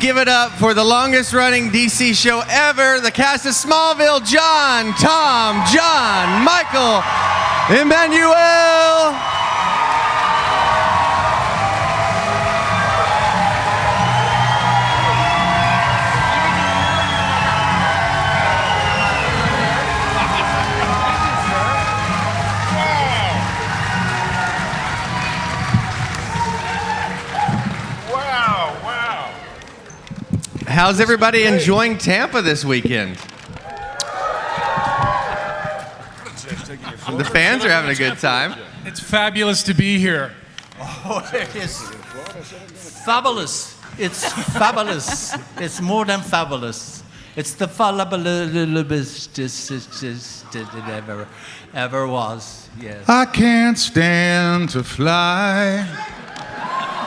give it up for the longest running DC show ever, the cast of Smallville, John, Tom, John, Michael, Emmanuel. How's everybody enjoying Tampa this weekend? The fans are having a good time. It's fabulous to be here. Oh, it is fabulous. It's fabulous. It's more than fabulous. It's the fabulous it ever was. Yes. I can't stand to fly.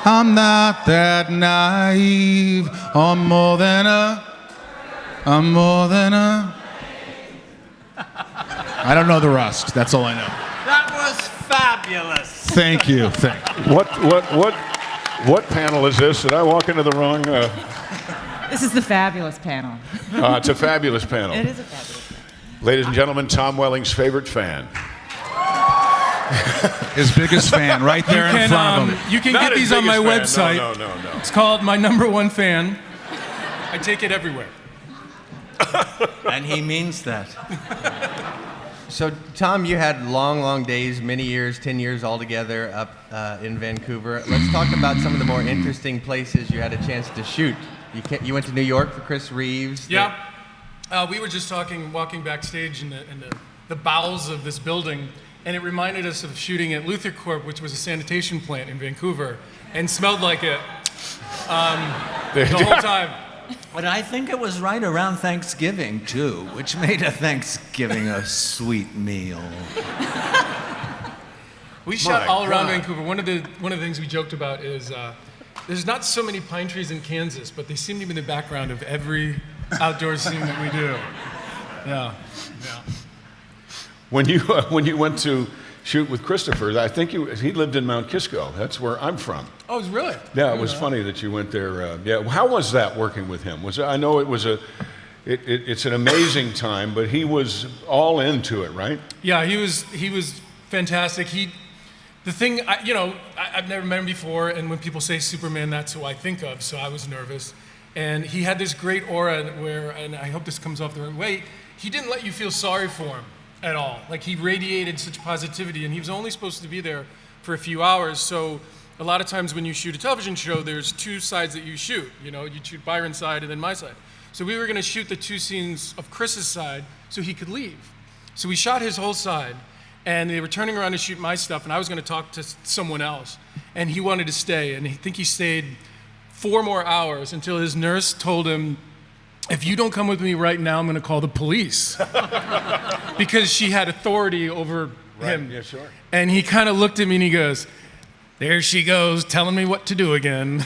I'm not that naive. I'm more than a. I don't know the rest. That's all I know. That was fabulous. Thank you. What panel is this? Did I walk into the wrong? This is the fabulous panel. It's a fabulous panel. It is a fabulous panel. Ladies and gentlemen, Tom Welling's favorite fan. His biggest fan, right there in front of him. You can Not get his these on my biggest fan. website. No. It's called My Number One Fan. I take it everywhere. And he means that. So, Tom, you had long days, many years, 10 years altogether up in Vancouver. Let's talk about some of the more interesting places you had a chance to shoot. You went to New York for Chris Reeves. Yeah. We were just walking backstage in the bowels of this building, and it reminded us of shooting at Luther Corp, which was a sanitation plant in Vancouver, and smelled like it the whole time. But I think it was right around Thanksgiving, too, which made a Thanksgiving a sweet meal. We shot all around Vancouver. One of the things we joked about is there's not so many pine trees in Kansas, but they seem to be in the background of every outdoor scene that we do. Yeah. When you went to shoot with Christopher, I think he lived in Mount Kisco. That's where I'm from. Oh, really? Yeah, it was funny that you went there. Yeah, how was that working with him? I know it was it's an amazing time, but he was all into it, right? Yeah, he was fantastic. I've never met him before, and when people say Superman, that's who I think of. So I was nervous, and he had this great aura and I hope this comes off the right way. He didn't let you feel sorry for him at all. Like, he radiated such positivity, and he was only supposed to be there for a few hours. So a lot of times when you shoot a television show, there's two sides that you shoot. You shoot Byron's side and then my side. So we were going to shoot the two scenes of Chris's side so he could leave. So we shot his whole side, and they were turning around to shoot my stuff, and I was going to talk to someone else. And he wanted to stay, and I think he stayed 4 more hours until his nurse told him, if you don't come with me right now, I'm going to call the police. Because she had authority over him. Yeah, sure. And he kind of looked at me and he goes, there she goes, telling me what to do again.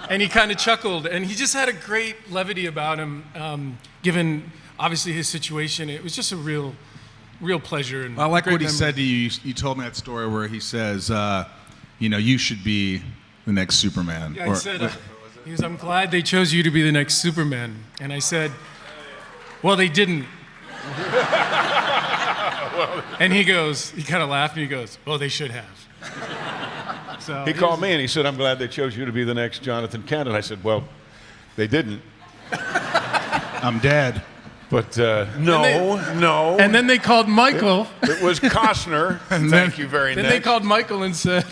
And he kind of chuckled. And he just had a great levity about him, given, obviously, his situation. It was just a real pleasure. And I like what he memory. said to you. You told me that story where he says, you should be the next Superman. Yeah, he said, he goes, I'm glad they chose you to be the next Superman. And I said, well, they didn't. And he kind of laughed and he goes, well, they should have. So He called me and he said, I'm glad they chose you to be the next Jonathan Kent. And I said, well, they didn't. I'm dead. But no. And then they called Michael. It was Costner. Thank you very much. Then they called Michael and said,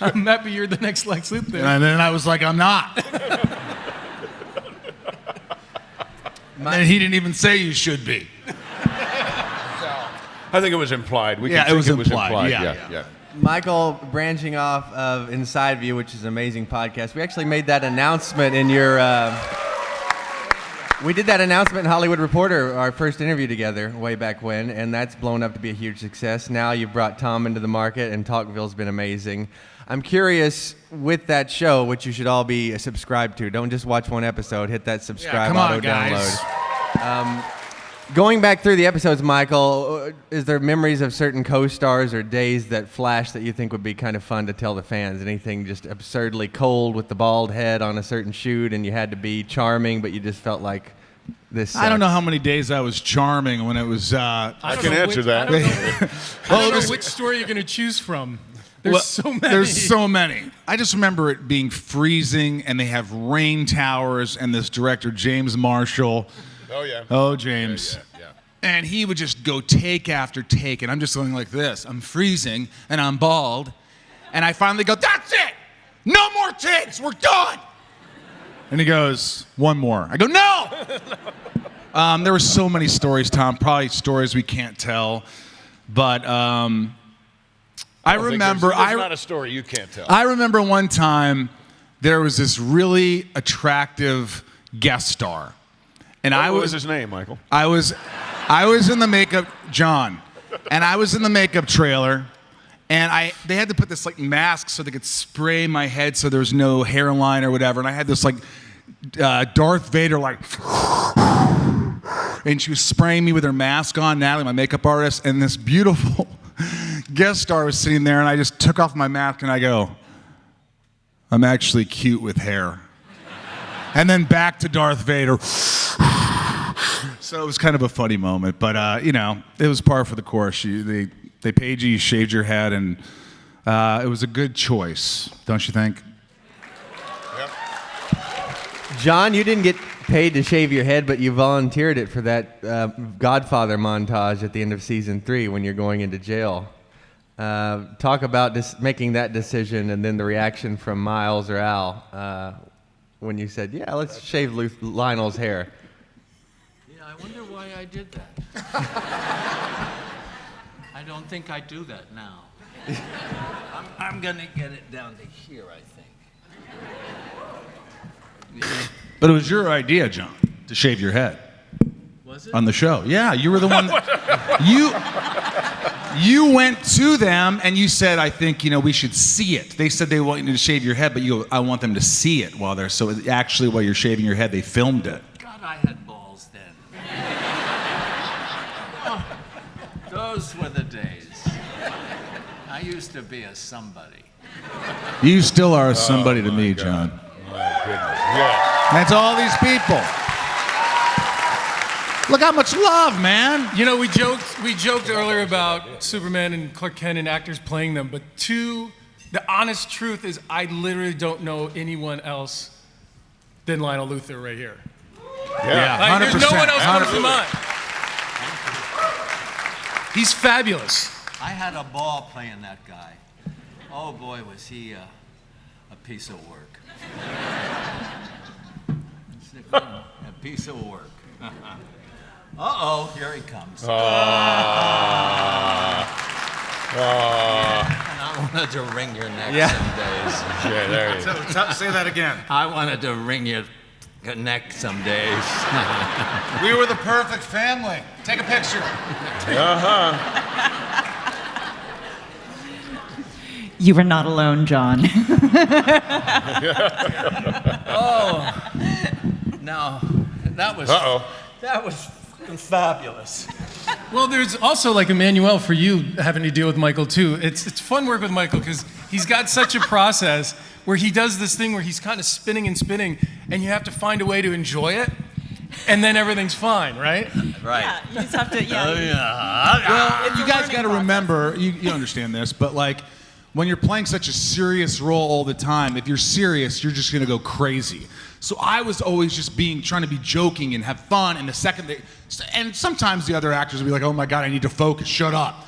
I'm happy you're the next Lex Luthor. And then I was like, I'm not. And he didn't even say you should be. I think it was implied. It was implied. Yeah. Michael, branching off of Inside View, which is an amazing podcast, we actually made that announcement in your... we did that announcement in Hollywood Reporter, our first interview together way back when, and that's blown up to be a huge success. Now you've brought Tom into the market, and Talkville's been amazing. I'm curious, with that show, which you should all be subscribed to, don't just watch one episode, hit that subscribe come on, auto guys. download. Going back through the episodes, Michael, is there memories of certain co-stars or days that flash that you think would be kind of fun to tell the fans? Anything just absurdly cold with the bald head on a certain shoot and you had to be charming, but you just felt like this sucks? I don't know how many days I was charming when it was. I can answer that. I don't know which story you're going to choose from. There's so many. There's so many. I just remember it being freezing, and they have rain towers, and this director, James Marshall. Oh, yeah. Oh, James. Yeah. And he would just go take after take, and I'm just going like this. I'm freezing, and I'm bald. And I finally go, that's it! No more takes! We're done! And he goes, one more. I go, no! There were so many stories, Tom, probably stories we can't tell. But I remember... There's not a story you can't tell. I remember one time there was this really attractive guest star. And What was his name, Michael? I was in the makeup, John, and I was in the makeup trailer, and they had to put this like mask so they could spray my head so there was no hairline or whatever, and I had this like Darth Vader like, and she was spraying me with her mask on, Natalie, my makeup artist, and this beautiful guest star was sitting there, and I just took off my mask and I go, I'm actually cute with hair. And then back to Darth Vader. So it was kind of a funny moment, but you know, it was par for the course. They paid you, you shaved your head, and it was a good choice, don't you think? Yep. John, you didn't get paid to shave your head, but you volunteered it for that Godfather montage at the end of season 3 when you're going into jail. Talk about making that decision and then the reaction from Miles or Al when you said, yeah, let's shave Lionel's hair. Yeah, I wonder why I did that. I don't think I do that now. I'm going to get it down to here, I think. But it was your idea, John, to shave your head. Was it? On the show. Yeah, you were the one. You went to them and you said, I think, we should see it. They said they want you to shave your head, but you go, I want them to see it while they're, so actually while you're shaving your head, they filmed it. God, I had balls then. Oh, those were the days. I used to be a somebody. You still are somebody to me, John. My goodness. Yeah. That's all these people. Look how much love, man. You know, we joked earlier about Superman and Clark Kent and actors playing them, but the honest truth is I literally don't know anyone else than Lionel Luthor right here. Yeah. Like, 100%. there's no one else comes to 100%. mind. He's fabulous. I had a ball playing that guy. Oh boy, was he a piece of work. A piece of work. Uh-oh, here he comes. And I wanted to wring your neck some days. Yeah, there you go. Say that again. I wanted to wring your neck some days. We were the perfect family. Take a picture. You were not alone, John. No, that was fucking fabulous. Well, there's also like Emmanuel for you having to deal with Michael too. It's fun work with Michael because he's got such a process where he does this thing where he's kind of spinning and spinning, and you have to find a way to enjoy it, and then everything's fine, right? Right. Yeah, you just have to, Well, you guys got to remember, you understand this, but like, when you're playing such a serious role all the time, if you're serious, you're just going to go crazy. So I was always just trying to be joking and have fun, and and sometimes the other actors would be like, oh my God, I need to focus, shut up.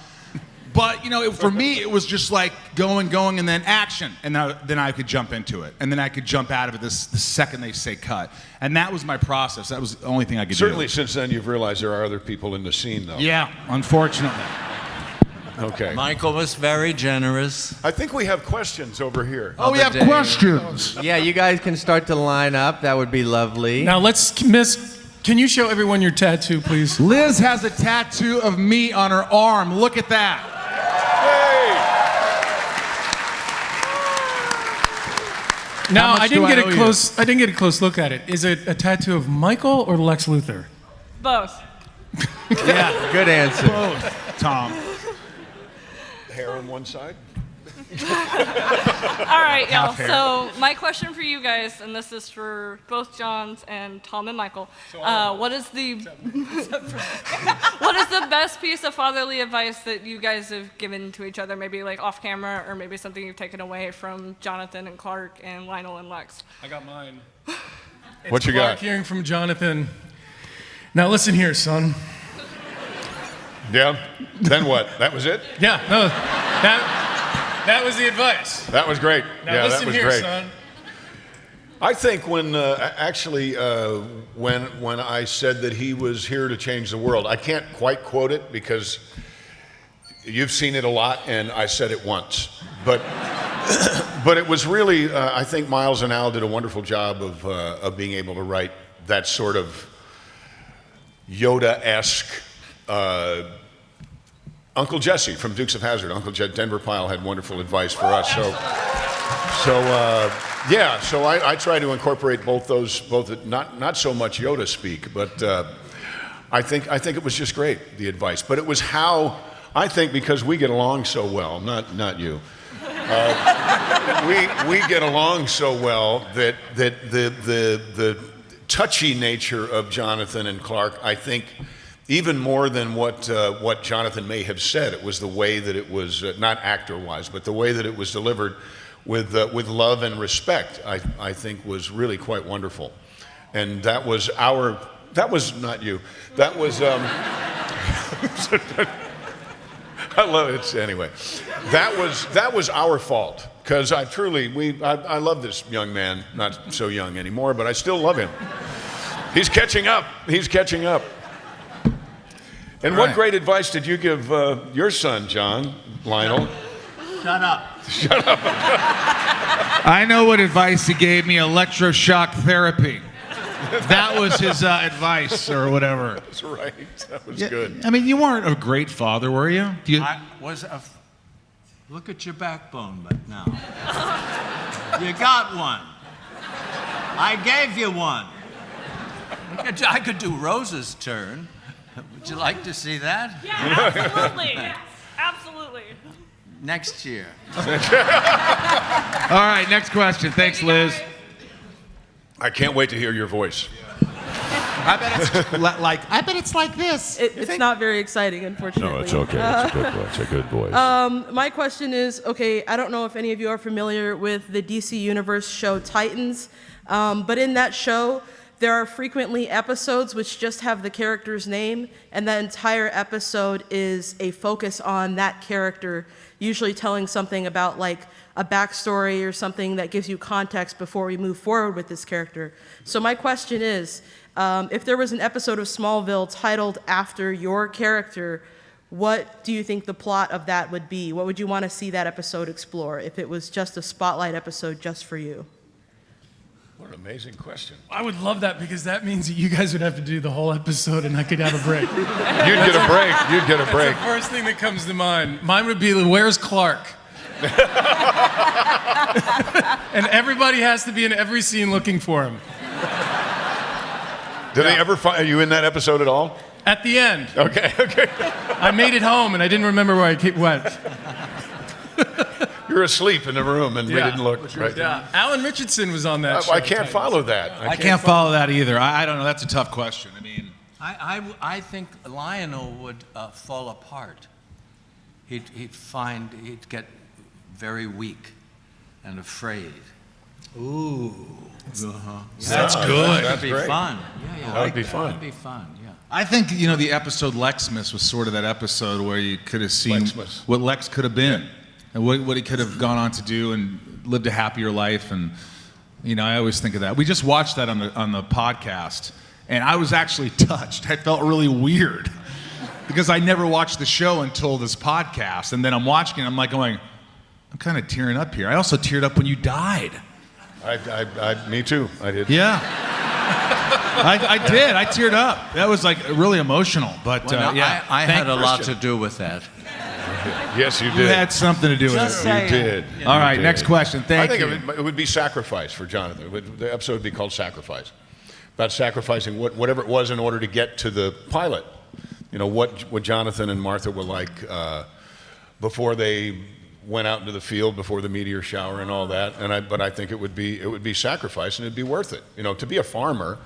But, for me, it was just like going, and then action, and then I could jump into it, and then I could jump out of it the second they say cut. And that was my process. That was the only thing I could do. Certainly since then you've realized there are other people in the scene, though. Yeah, unfortunately. Okay. Michael was very generous. I think we have questions over here. Oh, we have questions. Yeah, you guys can start to line up. That would be lovely. Now can you show everyone your tattoo, please? Liz has a tattoo of me on her arm. Look at that. Now much I didn't do I get owe a you? close. I didn't get a close look at it. Is it a tattoo of Michael or Lex Luthor? Both. Yeah, good answer. Both, Tom. Hair on one side. All right, y'all. So my question for you guys, and this is for both Johns and Tom and Michael, what is the what is the best piece of fatherly advice that you guys have given to each other? Maybe like off camera, or maybe something you've taken away from Jonathan and Clark and Lionel and Lex. I got mine. What you Clark got? hearing from Jonathan. Now listen here, son. Yeah. Then what? That was it? Yeah, no, that was the advice. That was great. Now yeah, listen that was here, great. son. I think when when I said that he was here to change the world, I can't quite quote it because you've seen it a lot, and I said it once, but but it was really I think Miles and Al did a wonderful job of being able to write that sort of Yoda-esque. Uncle Jesse from Dukes of Hazzard, Denver Pyle had wonderful advice for us. So I try to incorporate both not so much Yoda speak, but I think it was just great, the advice. But it was how I think, because we get along so well, not you. We get along so well that the touchy nature of Jonathan and Clark, I think, even more than what Jonathan may have said, it was the way that it was, not actor-wise, but the way that it was delivered with love and respect, I think was really quite wonderful. And that was not you. That was, I love it, anyway. That was our fault, because I love this young man, not so young anymore, but I still love him. He's catching up. And what great advice did you give your son, John, Lionel? Shut up. I know what advice he gave me, electroshock therapy. That was his advice or whatever. That's right. That was good. I mean, you weren't a great father, were you? Look at your backbone, but now. You got one. I gave you one. I could do Rose's turn. Would you like to see that? Yeah, absolutely. Yes, absolutely. Next year. All right, next question. Thanks, Liz. I can't wait to hear your voice. I bet it's like this. It's not very exciting, unfortunately. No, it's okay. It's a good voice. My question is, okay, I don't know if any of you are familiar with the DC Universe show Titans, but in that show, there are frequently episodes which just have the character's name, and that entire episode is a focus on that character, usually telling something about like a backstory or something that gives you context before we move forward with this character. So my question is, if there was an episode of Smallville titled after your character, what do you think the plot of that would be? What would you want to see that episode explore if it was just a spotlight episode just for you? What an amazing question. I would love that, because that means that you guys would have to do the whole episode and I could have a break. You'd get a break. That's the first thing that comes to mind. Mine would be, where's Clark? And everybody has to be in every scene looking for him. Did they ever find, are you in that episode at all? At the end. Okay. I made it home and I didn't remember where I went. You're asleep in the room and we didn't look. Right? Yeah. Alan Richardson was on that show. I can't follow that. I can't follow that either. I don't know. That's a tough question. I mean, I think Lionel would fall apart. He'd get very weak and afraid. ooh. That's good. That'd be great. fun. Yeah. That would be fun. That'd be fun, yeah. I think, the episode Lexmas was sort of that episode where you could have seen Lexmas. what Lex could have been and what he could have gone on to do and lived a happier life. And, I always think of that. We just watched that on the podcast, and I was actually touched. I felt really weird because I never watched the show until this podcast. And then I'm watching it, I'm like going, I'm kind of tearing up here. I also teared up when you died. Me too. I did. Yeah. I did. I teared up. That was like really emotional. But Well, no, yeah, I had a lot Christian. to do with that. Yes, you you did. had something to do with Just it. saying. You did. All You right, did. next question. Thank I you. think it would be sacrifice for Jonathan. The episode would be called Sacrifice. About sacrificing whatever it was in order to get to the pilot. what Jonathan and Martha were like before they went out into the field, before the meteor shower and all that. But I think it would be sacrifice, and it'd be worth it. To be a farmer,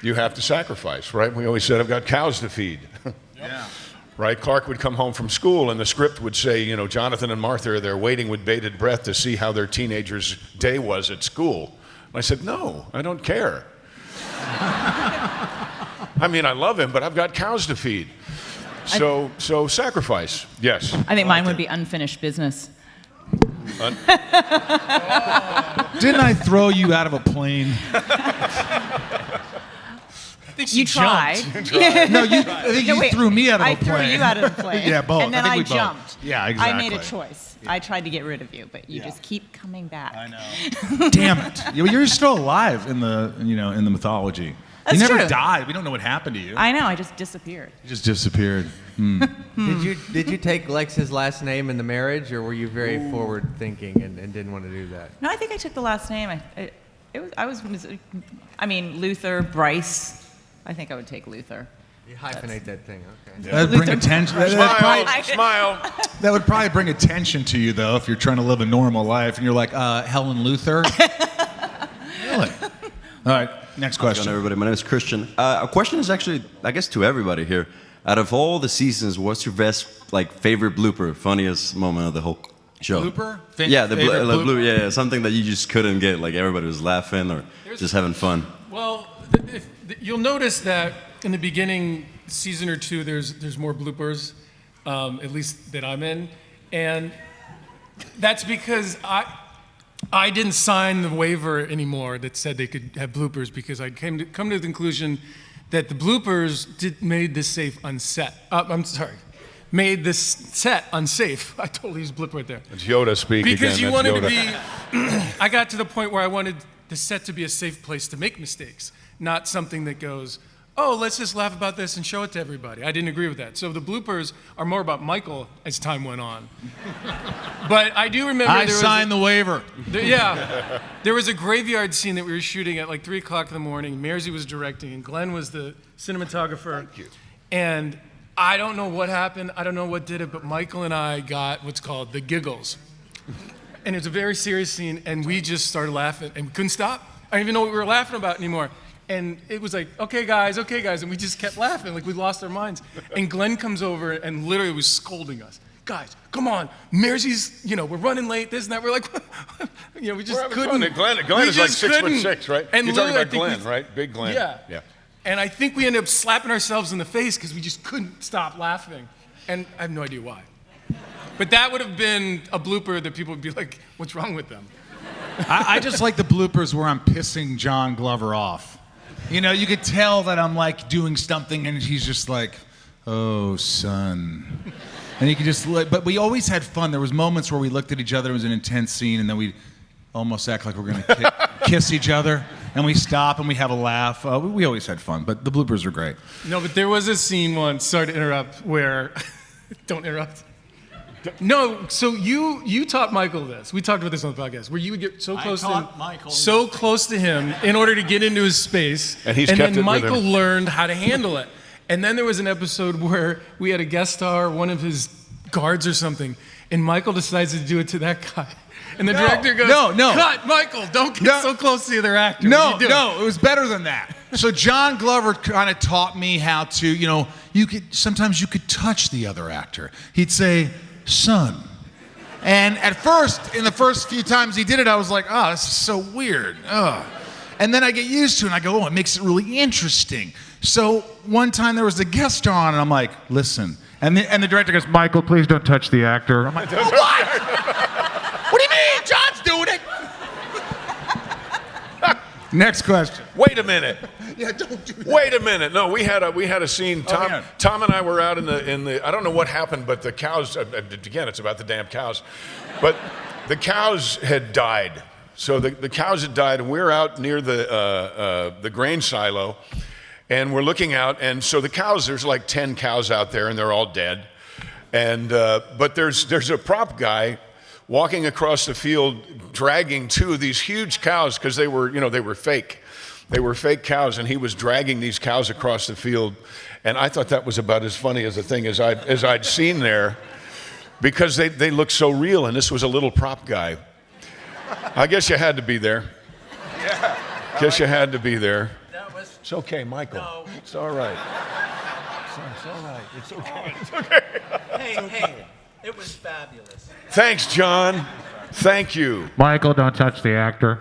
you have to sacrifice, right? We always said, I've got cows to feed. Yeah. Right? Clark would come home from school, and the script would say, Jonathan and Martha are there waiting with bated breath to see how their teenager's day was at school. And I said, no, I don't care. I mean, I love him, but I've got cows to feed. So sacrifice, yes. I think mine would be unfinished business. Didn't I throw you out of a plane? I think she You tried. jumped. No, I think you threw me out of a I plane. threw you out of the plane. Yeah, both. And then I I, think we both. jumped. Yeah, exactly. I made a choice. I tried to get rid of you, but you just keep coming back. I know. Damn it! You're still alive in the in the mythology. That's you never true. died. We don't know what happened to you. I know. I just disappeared. You just disappeared. Did you take Lex's last name in the marriage, or were you very forward thinking and didn't want to do that? No, I think I took the last name. I mean, Luther, Bryce. I think I would take Luther. You hyphenate that thing, okay. That'd bring attention. Smile. That would probably bring attention to you, though, if you're trying to live a normal life and you're like, Helen Luther. Really? All right. Next How's it question. going, everybody? My name is Christian. A question is actually, I guess, to everybody here. Out of all the seasons, what's your best, favorite blooper, funniest moment of the whole show? Blooper? Yeah, the favorite blooper. Yeah, something that you just couldn't get. Like everybody was laughing or just having fun. Well, you'll notice that in the beginning, season or two, there's more bloopers, at least that I'm in, and that's because I didn't sign the waiver anymore that said they could have bloopers because I come to the conclusion that the bloopers made this made this set unsafe. I totally used blooper right there. It's Yoda speak Because again. you That's wanted to Yoda. be, I got to the point where I wanted the set to be a safe place to make mistakes, not something that goes, oh, let's just laugh about this and show it to everybody. I didn't agree with that. So the bloopers are more about Michael as time went on. But I do remember I signed the waiver. There was a graveyard scene that we were shooting at 3 o'clock in the morning. Mersey was directing, and Glenn was the cinematographer. Thank you. And I don't know what happened. I don't know what did it, but Michael and I got what's called the giggles. And it was a very serious scene, and we just started laughing, and we couldn't stop. I don't even know what we were laughing about anymore. And it was like, okay, guys, and we just kept laughing, like we lost our minds. And Glenn comes over and literally was scolding us. Guys, come on, Mersey's, we're running late, this and that. We're like, we just couldn't. Glenn is like 6'6", right? And you're talking literally, about Glenn, right? Big Glenn. Yeah. And I think we ended up slapping ourselves in the face because we just couldn't stop laughing. And I have no idea why. But that would have been a blooper that people would be like, what's wrong with them? I just like the bloopers where I'm pissing John Glover off. You could tell that I'm doing something and he's just like, oh, son. And you could just but we always had fun. There was moments where we looked at each other, it was an intense scene, and then we almost act like we're going to kiss each other, and we stop and we have a laugh. We always had fun, but the bloopers were great. No, but there was a scene once, sorry to interrupt, where, don't interrupt. No, so you taught Michael this. We talked about this on the podcast, where you would get so close close to him in order to get into his space, And he's kept it then with Michael him. learned how to handle it. And then there was an episode where we had a guest star, one of his guards or something, and Michael decides to do it to that guy. And the director goes, no. cut, Michael, don't get so close to the other actor. No, What are you doing?" it was better than that. So John Glover kind of taught me how to, sometimes you could touch the other actor. He'd say, son. And at first, in the first few times he did it, I was like, oh, this is so weird. Ugh. And then I get used to it, and I go, oh, it makes it really interesting. So one time there was a guest star on, and I'm like, listen. And the director goes, Michael, please don't touch the actor. I'm like, oh, what? What do you mean? John's doing it. Next question. Wait a minute. Yeah, don't do that. Wait a minute. No, we had a scene. Tom, yeah. Tom and I were out in the. I don't know what happened, but the cows. Again, it's about the damn cows. But the cows had died. So the cows had died, and we're out near the grain silo, and we're looking out, and so the cows. There's like 10 cows out there, and they're all dead. And but there's a prop guy walking across the field, dragging 2 of these huge cows because they were fake. They were fake cows, and he was dragging these cows across the field. And I thought that was about as funny as a thing as I'd seen there, because they looked so real, and this was a little prop guy. I guess you had to be there. Yeah. Guess you had to be there. That was. It's okay, Michael. No. It's all right. It's all right. It's okay. It's okay. Hey, it was fabulous. Thanks, John. Thank you. Michael, don't touch the actor.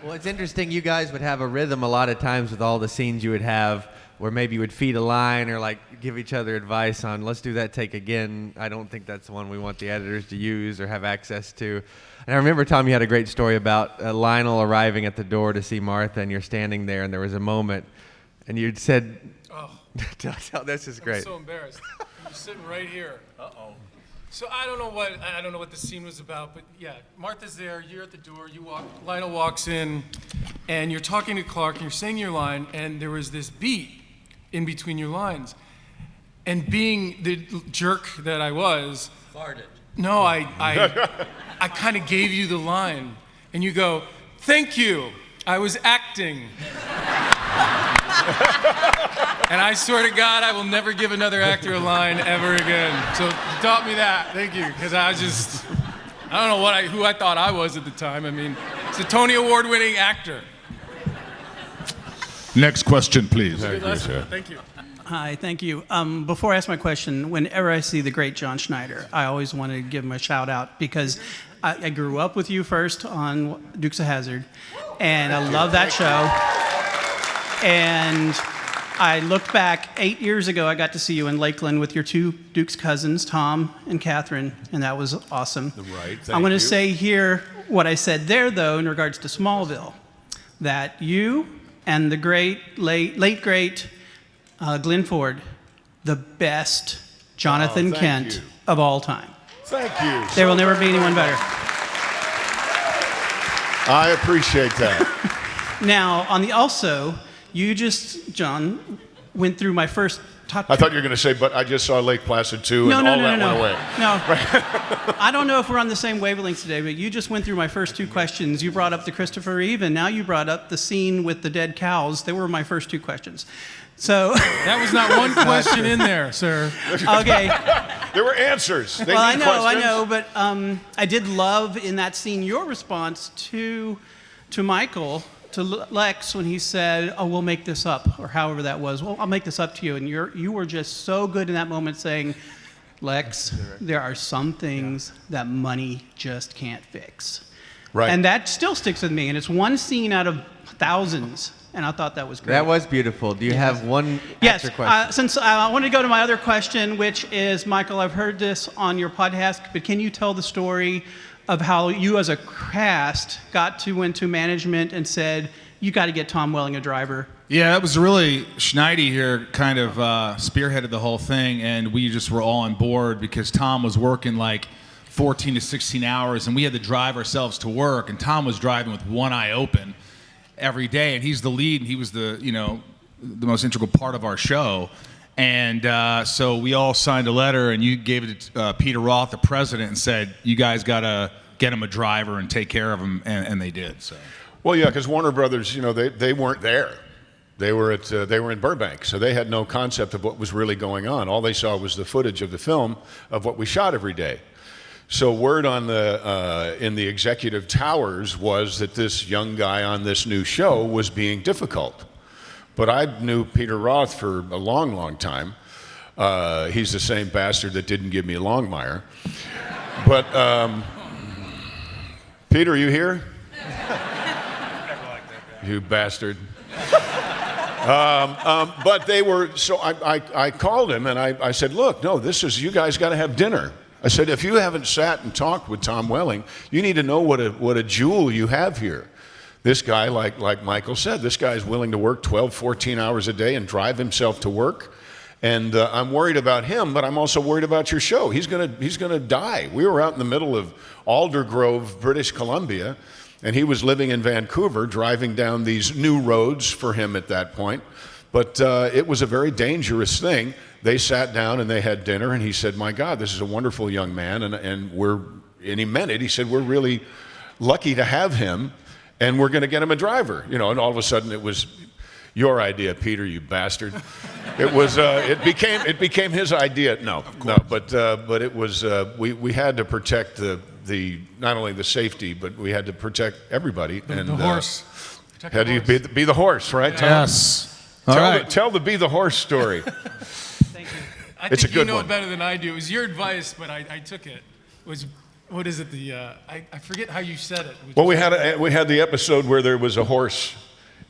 Well, it's interesting. You guys would have a rhythm a lot of times with all the scenes you would have, where maybe you would feed a line or like give each other advice on, let's do that take again. I don't think that's the one we want the editors to use or have access to. And I remember, Tom, you had a great story about Lionel arriving at the door to see Martha, and you're standing there, and there was a moment, and you'd said, Oh, this is great. I'm so embarrassed. I'm sitting right here. Uh-oh. So I don't know what the scene was about, but yeah, Martha's there, you're at the door, Lionel walks in, and you're talking to Clark, and you're saying your line, and there was this beat in between your lines. And being the jerk that I was, Farted. no, I kind of gave you the line, and you go, "Thank you, I was acting." And I swear to God, I will never give another actor a line ever again. So you taught me that. Thank you, because I don't know who I thought I was at the time. I mean, it's a Tony Award-winning actor. Next question, please. Thank you. Hi, thank you. Before I ask my question, whenever I see the great John Schneider, I always want to give him a shout out, because I grew up with you first on Dukes of Hazzard, and I love that show. And I looked back 8 years ago, I got to see you in Lakeland with your two Dukes cousins, Tom and Catherine, and that was awesome. Right, I'm going to say here what I said there, though, in regards to Smallville, that you and the late great Glenn Ford, the best Jonathan Kent you. of all time. Thank you. There will never be anyone better. I appreciate that. Now, you just, John, went through my first top I thought you were going to say, but I just saw Lake Placid too, and all that went away. No. I don't know if we're on the same wavelengths today, but you just went through my first two questions. You brought up the Christopher Reeve, and now you brought up the scene with the dead cows. They were my first two questions. So That was not one question in there, sir. okay. There were answers. They Well, need I questions. know, but I did love in that scene your response to Michael, to Lex, when he said, "Oh, we'll make this up," or however that was. Well, I'll make this up to you, and you were just so good in that moment, saying, "Lex, there are some things that money just can't fix." Right. And that still sticks with me, and it's one scene out of thousands, and I thought that was great. That was beautiful. Do you have one Yes, extra question? since I want to go to my other question, which is, Michael, I've heard this on your podcast, but can you tell the story of how you as a cast got into management and said, you got to get Tom Welling a driver? Yeah, it was really Schneidy here kind of spearheaded the whole thing, and we just were all on board because Tom was working like 14 to 16 hours, and we had to drive ourselves to work, and Tom was driving with one eye open every day, and he's the lead, and he was the most integral part of our show. And so we all signed a letter, and you gave it to Peter Roth, the president, and said, you guys got to get him a driver and take care of him, and they did. So. Well, yeah, because Warner Brothers, they weren't there. They were in Burbank, so they had no concept of what was really going on. All they saw was the footage of the film of what we shot every day. So word on in the executive towers was that this young guy on this new show was being difficult. But I knew Peter Roth for a long, long time. He's the same bastard that didn't give me a Longmire. But Peter, you here? You bastard. But they were, so I called him and I said, look, no, you guys got to have dinner. I said, if you haven't sat and talked with Tom Welling, you need to know what a jewel you have here. This guy, like Michael said, this guy is willing to work 12, 14 hours a day and drive himself to work. And I'm worried about him, but I'm also worried about your show. He's gonna die. We were out in the middle of Aldergrove, British Columbia, and he was living in Vancouver, driving down these new roads for him at that point. But it was a very dangerous thing. They sat down and they had dinner, and he said, my God, this is a wonderful young man, and he meant it. He said, we're really lucky to have him. and we're going to get him a driver. You know, and all of a sudden it was your idea, Peter, you bastard. It was. It became his idea. No, but it was. We had to protect the not only the safety, but we had to protect everybody. The horse. Had to be the horse, right, Tom? Yes. All right. Tell the be the horse story. Thank you. I It's think a good you know one. it better than I do. It was your advice, but I took it. What is it? I forget how you said it. Well, we had the episode where there was a horse,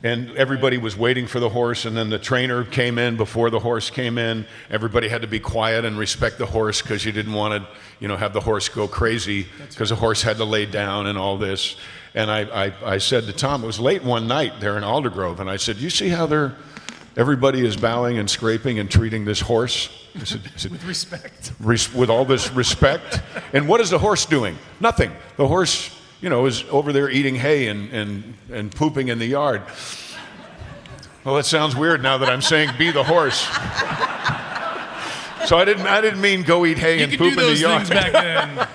and everybody was waiting for the horse, and then the trainer came in before the horse came in. Everybody had to be quiet and respect the horse because you didn't want to, have the horse go crazy because the horse had to lay down and all this. And I said to Tom, it was late one night there in Aldergrove, and I said, "You see how everybody is bowing and scraping and treating this horse?" I said, with respect. With all this respect. And what is the horse doing? Nothing. The horse, is over there eating hay and pooping in the yard. Well, it sounds weird now that I'm saying be the horse. So I didn't mean go eat hay and poop in the yard. You could do those things back then.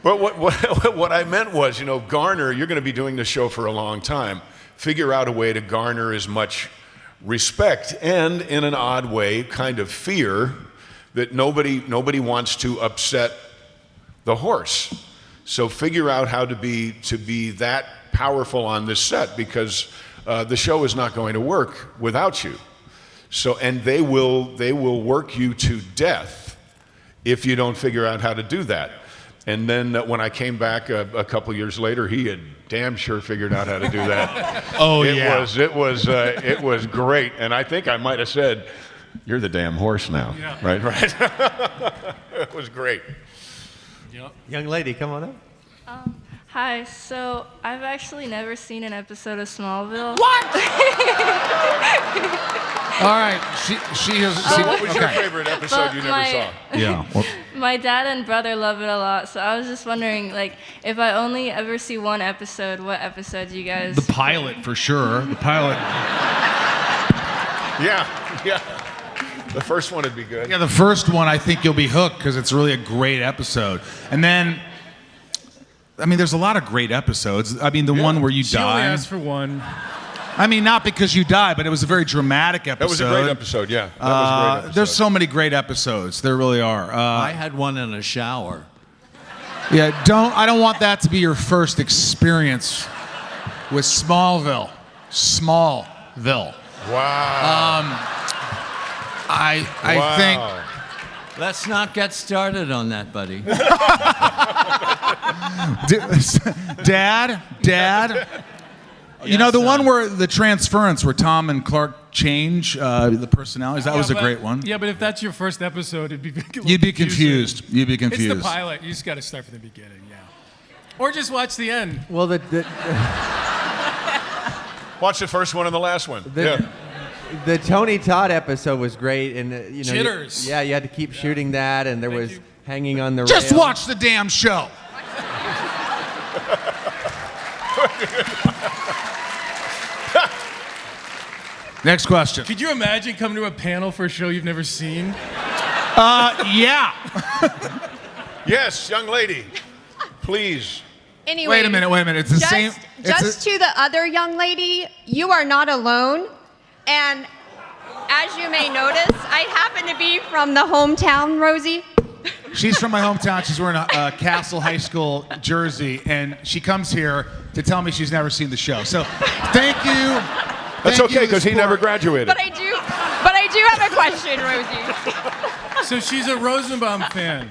But what I meant was, garner, you're going to be doing this show for a long time. Figure out a way to garner as much respect and, in an odd way, kind of fear that nobody wants to upset the horse. So figure out how to be that powerful on this set, because the show is not going to work without you. So, and they will work you to death if you don't figure out how to do that. And then when I came back a couple years later, he had damn sure figured out how to do that. It was great. And I think I might have said, "You're the damn horse now." Yeah. Right. It was great. Yep. Young lady, come on up. Hi, so I've actually never seen an episode of Smallville. What? All right. She has. What was your favorite episode you never saw? Yeah. Well, My dad and brother love it a lot, so I was just wondering, if I only ever see one episode, what episode do you guys? the pilot for sure. The pilot. Yeah. The first one would be good. Yeah, the first one I think you'll be hooked because it's really a great episode. And then, there's a lot of great episodes. The one where you She only die. asked for one. Not because you die, but it was a very dramatic episode. That was a great episode, yeah. That was a great episode. There's so many great episodes. There really are. I had one in a shower. Yeah, I don't want that to be your first experience with Smallville. Smallville. Wow. I think. Let's not get started on that, buddy. Dad. Yes, the one where the transference, where Tom and Clark change the personalities, that was a great one. Yeah, but if that's your first episode, it'd be You'd be confused. You'd be confused. It's the pilot. You just got to start from the beginning, yeah. Or just watch the end. Well, Watch the first one and the last one. the Tony Todd episode was great, and Jitters. you had to keep shooting that, and there was you. hanging on the Just rail. watch the damn show. Next question. Could you imagine coming to a panel for a show you've never seen? Yeah. Yes, young lady. Please. Anyway, Wait a minute. It's the same. Just to the other young lady, you are not alone. And as you may notice, I happen to be from the hometown, Rosie. She's from my hometown. She's wearing a Castle High School jersey, and she comes here to tell me she's never seen the show. So, thank you. That's okay, because he never graduated. But I do have a question, Rosie. So she's a Rosenbaum fan.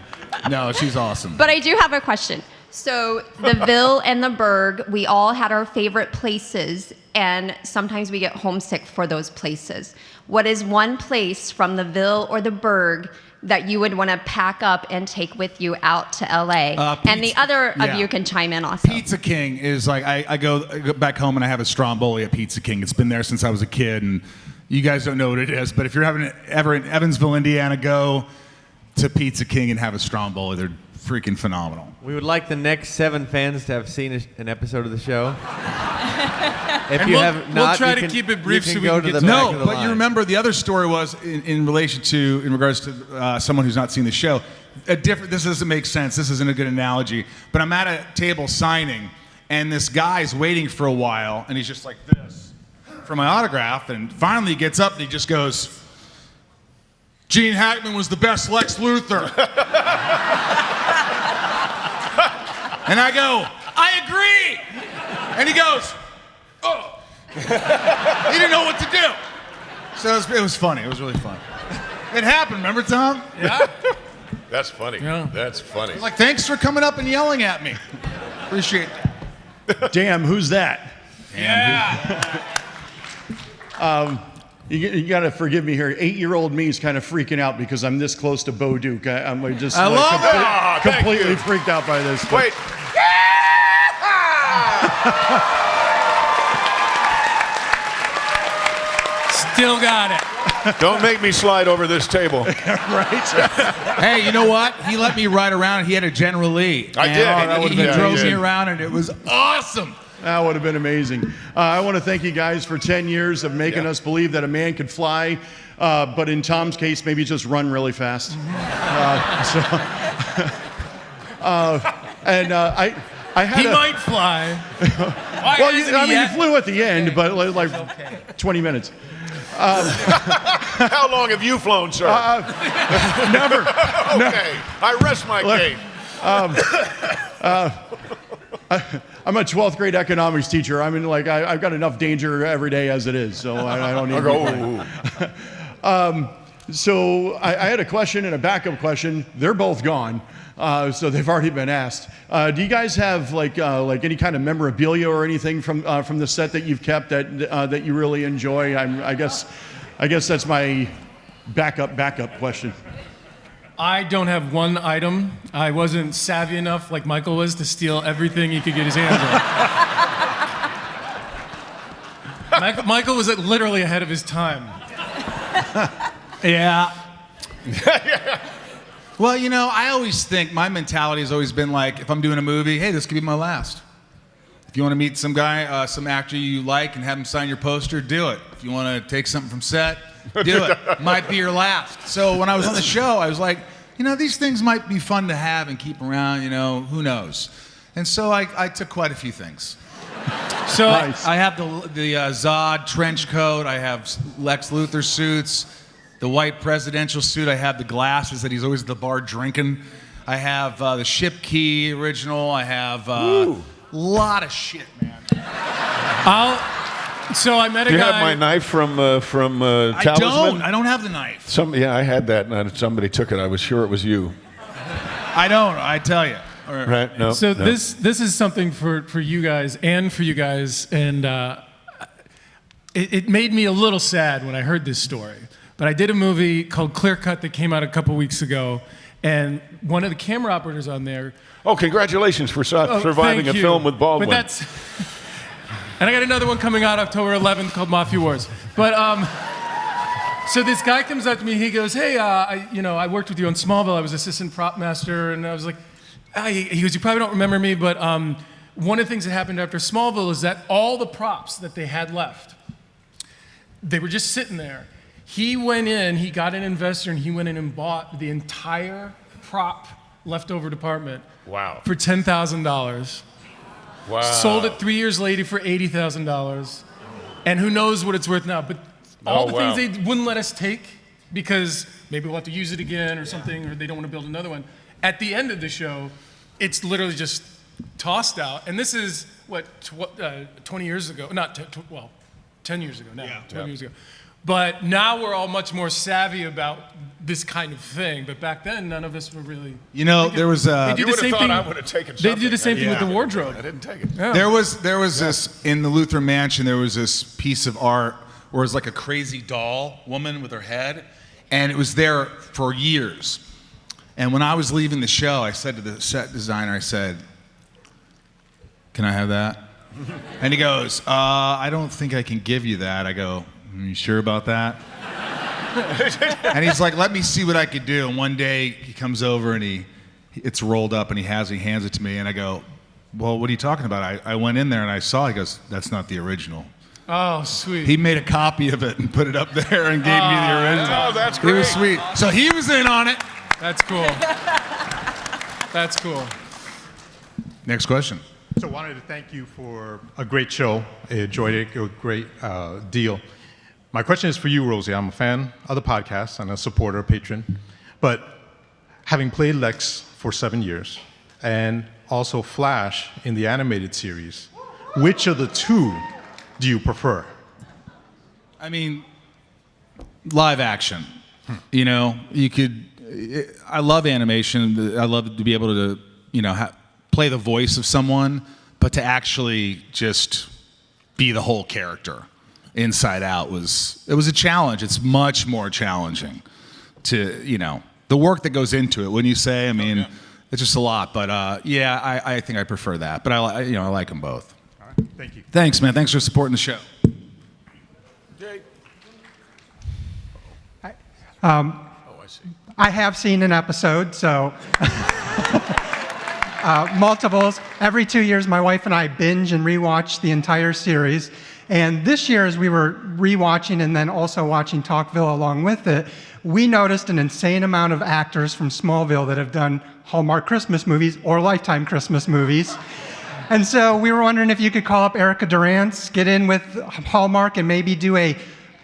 No, she's awesome. But I do have a question. So the Ville and the Berg, we all had our favorite places, and sometimes we get homesick for those places. What is one place from the Ville or the Berg that you would want to pack up and take with you out to LA? And the other of you can chime in also. Pizza King is like, I go back home and I have a Stromboli at Pizza King. It's been there since I was a kid, and you guys don't know what it is, but if you're ever in Evansville, Indiana, go to Pizza King and have a Stromboli. They're freaking phenomenal. We would like the next 7 fans to have seen an episode of the show. If And you we'll- have we'll not, try you to can, keep it you brief can so we go can to get the to- back No, of the but line. you remember the other story was in regards to someone who's not seen the show. This doesn't make sense. This isn't a good analogy. But I'm at a table signing, and this guy's waiting for a while, and he's just like this for my autograph, and finally he gets up and he just goes, Gene Hackman was the best Lex Luthor. And I go, I agree. And he goes, oh. He didn't know what to do. So it was funny. It was really fun. It happened, remember, Tom? Yeah. That's funny. Yeah. That's funny. I was like, thanks for coming up and yelling at me. Appreciate that. Damn, who's that? Yeah. You got to forgive me here. 8-year-old me is kind of freaking out because I'm this close to Bo Duke. I'm just I love it. Ah, thank completely you. freaked out by this. Wait. Still got it. Don't make me slide over this table. Right? Hey, you know what? He let me ride around. He had a General Lee. I did. And He he did. drove Yeah, me he did. around, and it was awesome. That would have been amazing. I want to thank you guys for 10 years of making us believe that a man could fly, but in Tom's case, maybe just run really fast. I had He might fly. Why Well, hasn't I he mean, yet? he flew at the end, but like 20 minutes. How long have you flown, sir? Never. Okay. I rest my case. I'm a 12th grade economics teacher. I mean, like, I've got enough danger every day as it is, so I don't need to be flying. So I had a question and a backup question. They're both gone, so they've already been asked. Do you guys have like any kind of memorabilia or anything from the set that you've kept that you really enjoy? I guess that's my backup question. I don't have one item. I wasn't savvy enough, like Michael was, to steal everything he could get his hands on. Michael was literally ahead of his time. Yeah. Well, you know, I always think my mentality has always been like, if I'm doing a movie, hey, this could be my last. If you want to meet some guy, some actor you like and have him sign your poster, do it. If you want to take something from set, do it. Might be your last. So when I was on the show, I was like, you know, these things might be fun to have and keep around, you know, who knows? And so I took quite a few things. So Nice. I have the Zod trench coat, I have Lex Luthor suits, the white presidential suit, I have the glasses that he's always at the bar drinking. I have the ship key original, I have a lot of shit, man. So I met a Do you guy. have my knife from Talisman? I don't have the knife. Yeah, I had that, and somebody took it. I was sure it was you. I don't, I tell you. Right? No. So no. this is something for you guys and for you guys, and it made me a little sad when I heard this story. But I did a movie called Clear Cut that came out a couple weeks ago, and one of the camera operators on there. Oh, congratulations for surviving a thank you. film with Baldwin. But that's, and I got another one coming out October 11th called Mafia Wars. But so this guy comes up to me. He goes, "Hey, I worked with you on Smallville. I was assistant prop master." And I was like, he goes, "You probably don't remember me, but one of the things that happened after Smallville is that all the props that they had left, they were just sitting there. He went in, he got an investor, and he went in and bought the entire prop leftover department for $10,000. Wow. Sold it 3 years later for $80,000. And who knows what it's worth now. But all the things they wouldn't let us take because maybe we'll have to use it again or something, or they don't want to build another one. At the end of the show, it's literally just tossed out. And this is, 20 years ago? 10 years ago now. Yeah, 20 years ago. But now we're all much more savvy about this kind of thing. But back then, none of us were really. You know, there was They did You the would have same thought thing. I would have taken They something. did the same thing with the wardrobe. I didn't take it. Yeah. There was this in the Luthor Mansion. There was this piece of art where it was like a crazy doll woman with her head, and it was there for years. And when I was leaving the show, I said to the set designer, I said, "Can I have that?" And he goes, "I don't think I can give you that." I go, "Are you sure about that?" And he's like, "Let me see what I could do." And one day he comes over and it's rolled up and he hands it to me, and I go, "Well, what are you talking about?" I went in there and I saw. He goes, "That's not the original." Oh, sweet. He made a copy of it and put it up there and gave me the original. Oh, that's It great. was sweet. So he was in on it. That's cool. That's cool. Next question. So I wanted to thank you for a great show. I enjoyed it, a great deal. My question is for you, Rosie. I'm a fan of the podcast and a supporter, a patron. But having played Lex for 7 years and also Flash in the animated series, which of the two do you prefer? I mean, live action. You know, you could. I love animation. I love to be able to, you know, play the voice of someone, but to actually just be the whole character inside out was a challenge. It's much more challenging to, you know, the work that goes into it. Wouldn't you say? I mean, it's just a lot. But yeah, I think I prefer that. But I like them both. All right, thank you. Thanks, man. Thanks for supporting the show. I have seen an episode, so multiples. Every 2 years, my wife and I binge and rewatch the entire series. And this year, as we were rewatching and then also watching Talkville along with it, we noticed an insane amount of actors from Smallville that have done Hallmark Christmas movies or Lifetime Christmas movies. And so we were wondering if you could call up Erica Durance, get in with Hallmark, and maybe do a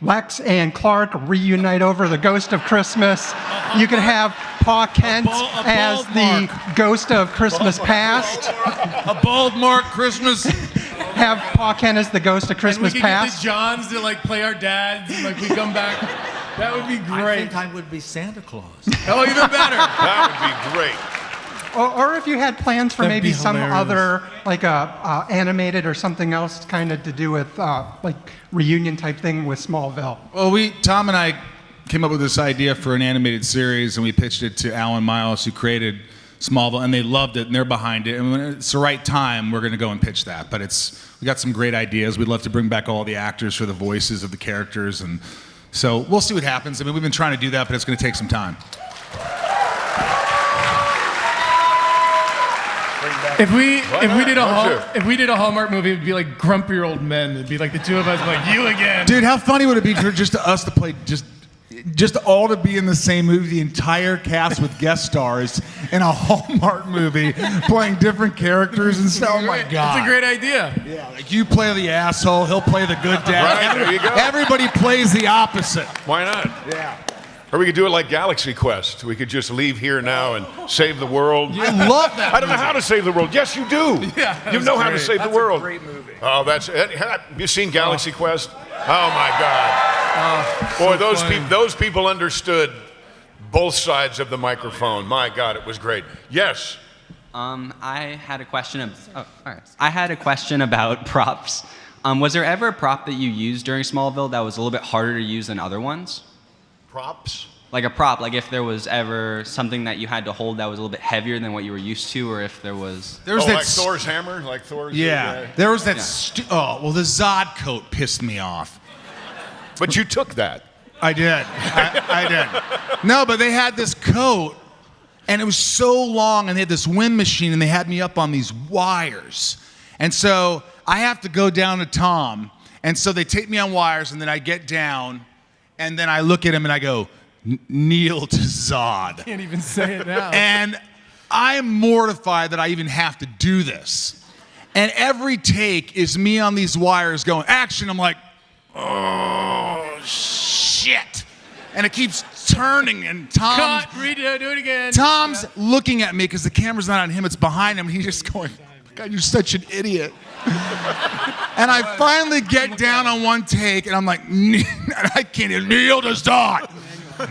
Lex and Clark reunite over the Ghost of Christmas. You could have Pa Kent as the Ghost of Christmas Past. A bald Mark Christmas. Have Pa Kent as the Ghost of Christmas and we could Past. get the Johns to like play our dads and like we come back. That would be great. I think I would be Santa Claus. Oh, even better. That would be great. Or if you had plans for That'd maybe be some hilarious. other, like animated or something else kind of to do with like reunion type thing with Smallville. Well, Tom and I came up with this idea for an animated series, and we pitched it to Alan Miles, who created Smallville, and they loved it, and they're behind it. And when it's the right time, we're going to go and pitch that. But we got some great ideas. We'd love to bring back all the actors for the voices of the characters, and so we'll see what happens. I mean, we've been trying to do that, but it's going to take some time. If we did a Hallmark movie, it'd be like grumpier old men. It'd be like the two of us, like you again. Dude, how funny would it be for just us to play just all to be in the same movie, the entire cast with guest stars in a Hallmark movie, playing different characters and stuff. Oh my God. It's a great idea. Yeah, like you play the asshole, he'll play the good dad. Right, there you go. Everybody plays the opposite. Why not? Yeah. Or we could do it like Galaxy Quest. We could just leave here now and save the world. I love that. I don't know how to save the world. Yes, you do. Yeah, you know how to great. save the world. That's a great movie. Oh, have you seen Galaxy Quest? Oh my God. Boy, those people understood both sides of the microphone. My God, it was great. Yes. I had a question. I had a question about props. Was there ever a prop that you used during Smallville that was a little bit harder to use than other ones? Props? Like a prop, like if there was ever something that you had to hold that was a little bit heavier than what you were used to, or if there was... Like Thor's hammer? Like Thor's... Yeah. There was that... the Zod coat pissed me off. But you took that. I did. I did. No, but they had this coat, and it was so long, and they had this wind machine, and they had me up on these wires. And so I have to go down to Tom, and so they take me on wires, and then I get down, and then I look at him, and I go, kneel to Zod. Can't even say it now. And I'm mortified that I even have to do this. And every take is me on these wires going, action. I'm like, oh, shit. And it keeps turning, and Tom's... Cut, redo, do it again. Tom's looking at me because the camera's not on him, it's behind him, and he's just going, God, you're such an idiot. And I finally get down on one take, and I'm like, I can't even kneel to Zod.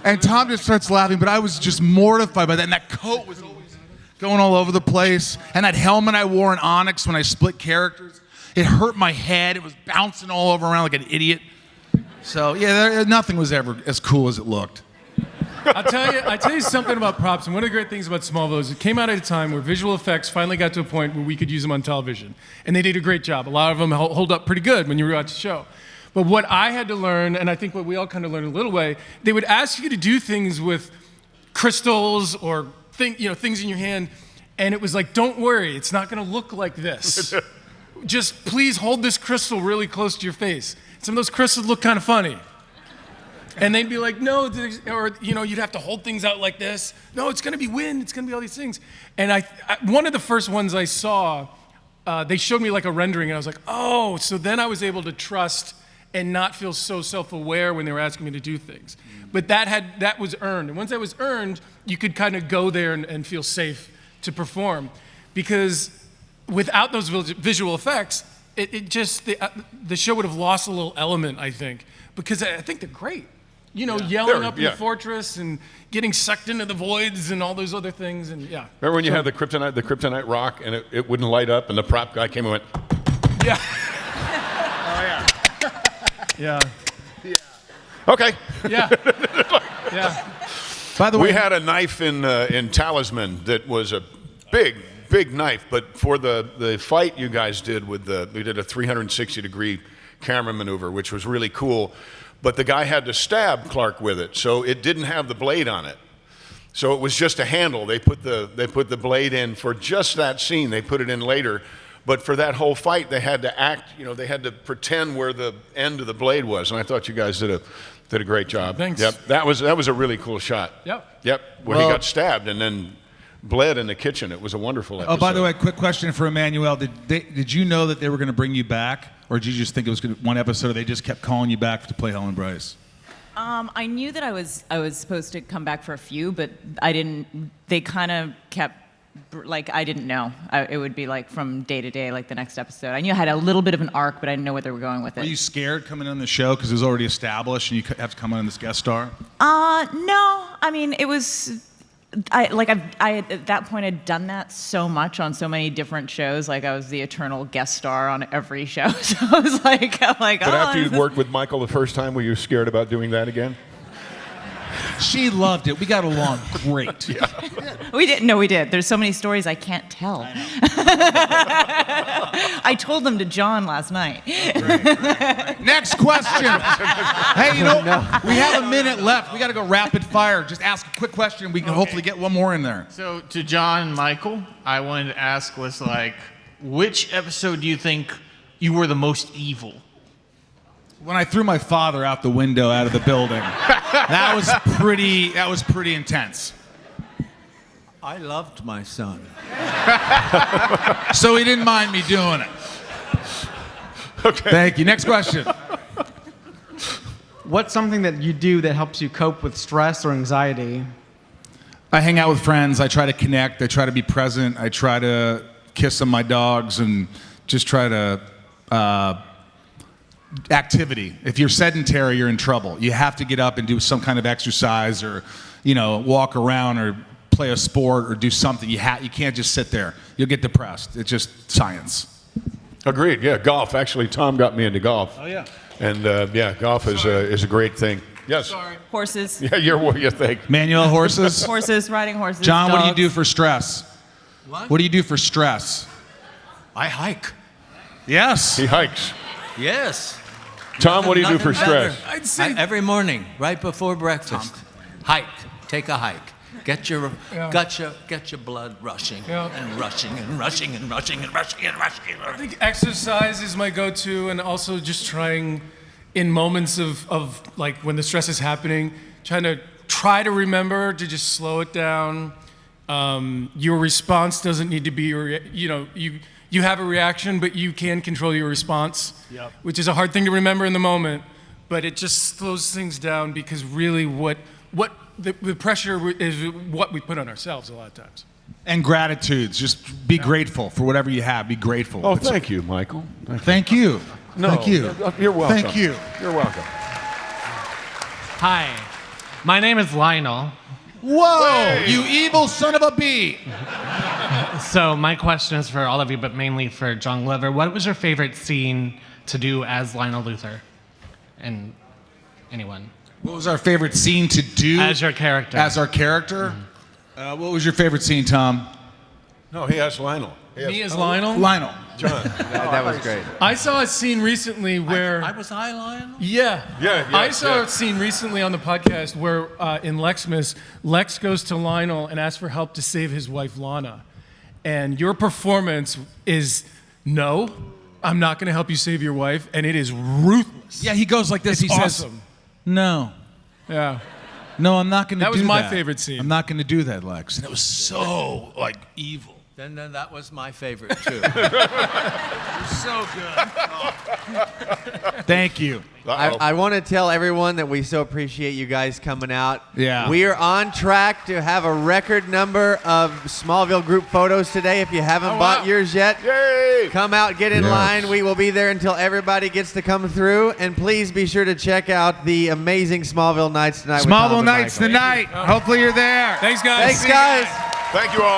And Tom just starts laughing, but I was just mortified by that. And that coat was always going all over the place. And that helmet I wore in Onyx when I split characters, it hurt my head. It was bouncing all over around like an idiot. So yeah, nothing was ever as cool as it looked. I'll tell you something about props, and one of the great things about Smallville is it came out at a time where visual effects finally got to a point where we could use them on television, and they did a great job. A lot of them hold up pretty good when you rewatch the show. But what I had to learn, and I think what we all kind of learned in a little way, they would ask you to do things with crystals or things in your hand, and it was like, don't worry, it's not going to look like this. Just please hold this crystal really close to your face. Some of those crystals look kind of funny. And they'd be like, no, or you'd have to hold things out like this. No, it's going to be wind. It's going to be all these things. And one of the first ones I saw, they showed me like a rendering, and I was like, oh, so then I was able to trust and not feel so self-aware when they were asking me to do things. But that was earned. And once that was earned, you could kind of go there and feel safe to perform. Because without those visual effects, the show would have lost a little element, I think. Because I think they're great. You know, yelling up in the fortress and getting sucked into the voids and all those other things. And yeah. Remember when you had the kryptonite rock and it wouldn't light up and the prop guy came and went, yeah. Yeah. okay. Yeah. Yeah. By the way, we had a knife in Talisman that was a big knife, but for the fight you guys did we did a 360-degree camera maneuver, which was really cool. But the guy had to stab Clark with it, so it didn't have the blade on it. So it was just a handle. They put the blade in for just that scene. They put it in later. But for that whole fight, they had to act, they had to pretend where the end of the blade was. And I thought you guys did a great job. Thanks. Yep, that was a really cool shot. Yep. Where he got stabbed and then bled in the kitchen. It was a wonderful episode. Oh, by the way, quick question for Emmanuel. Did you know that they were going to bring you back? Or did you just think it was one episode, or they just kept calling you back to play Helen Bryce? I knew that I was supposed to come back for a few, but I didn't. They kind of kept I didn't know. It would be like from day to day, like the next episode. I knew I had a little bit of an arc, but I didn't know where they were going with it. Were you scared coming on the show because it was already established and you have to come on as guest star? No. I mean, it was. I at that point had done that so much on so many different shows. Like I was the eternal guest star on every show. So I was like, But after you'd worked with Michael the first time, were you scared about doing that again? She loved it. We got along great. We did. No, we did. There's so many stories I can't tell. I told them to John last night. Great. Next question. Hey, we have a minute left. We got to go rapid fire. Just ask a quick question. We can hopefully get one more in there. So to John and Michael, I wanted to ask which episode do you think you were the most evil? When I threw my father out the window out of the building. That was pretty intense. I loved my son. So he didn't mind me doing it. Okay. Thank you. Next question. What's something that you do that helps you cope with stress or anxiety? I hang out with friends. I try to connect. I try to be present. I try to kiss some of my dogs and just try to activity. If you're sedentary, you're in trouble. You have to get up and do some kind of exercise or, walk around or play a sport or do something. You can't just sit there. You'll get depressed. It's just science. Agreed. Yeah, golf. Actually, Tom got me into golf. Oh yeah. And golf is a great thing. Yes. Sorry. Horses. Yeah, you're what you think. Manual horses. Horses, riding horses. John, dogs. what do you do for stress? What? What do you do for stress? I hike. Yes. He hikes. Yes. Tom, what do you do for Nothing stress? better. Every morning, right before breakfast, hike. Take a hike. Get your blood rushing and rushing and rushing and rushing and rushing and rushing. I think exercise is my go-to, and also just trying, in moments of like when the stress is happening, try to remember to just slow it down. Your response doesn't need to be you have a reaction, but you can control your response, which is a hard thing to remember in the moment, but it just slows things down because really the pressure is what we put on ourselves a lot of times. And gratitudes. Just be grateful for whatever you have. Be grateful. Oh, thank you, Michael. Thank you. No, Thank you. You're welcome. Thank you. You're welcome. Hi, my name is Lionel. Whoa, Hey. you evil son of a bee. So my question is for all of you, but mainly for John Glover. What was your favorite scene to do as Lionel Luthor? And anyone? What was our favorite scene to do? As your character. As our character? What was your favorite scene, Tom? No, he asked Lionel. Me as Lionel? Lionel. John. That was great. I saw a scene recently where... Was I Lionel? Yeah. I saw yeah. a scene recently on the podcast where in Lexmas, Lex goes to Lionel and asks for help to save his wife, Lana. And your performance is, no, I'm not going to help you save your wife. And it is ruthless. Yeah, he goes like this. It's He awesome. says, no. Yeah. No, I'm not going to do that. That was my favorite scene. I'm not going to do that, Lex. And it was so, evil. Then that was my favorite too. You're so good. Thank you. I want to tell everyone that we so appreciate you guys coming out. Yeah. We are on track to have a record number of Smallville group photos today. If you haven't bought yours yet, come out, get in line. We will be there until everybody gets to come through. And please be sure to check out the amazing Smallville Nights tonight. Smallville Nights tonight. Hopefully you're there. Thanks, guys. Thanks, guys. Thank you all.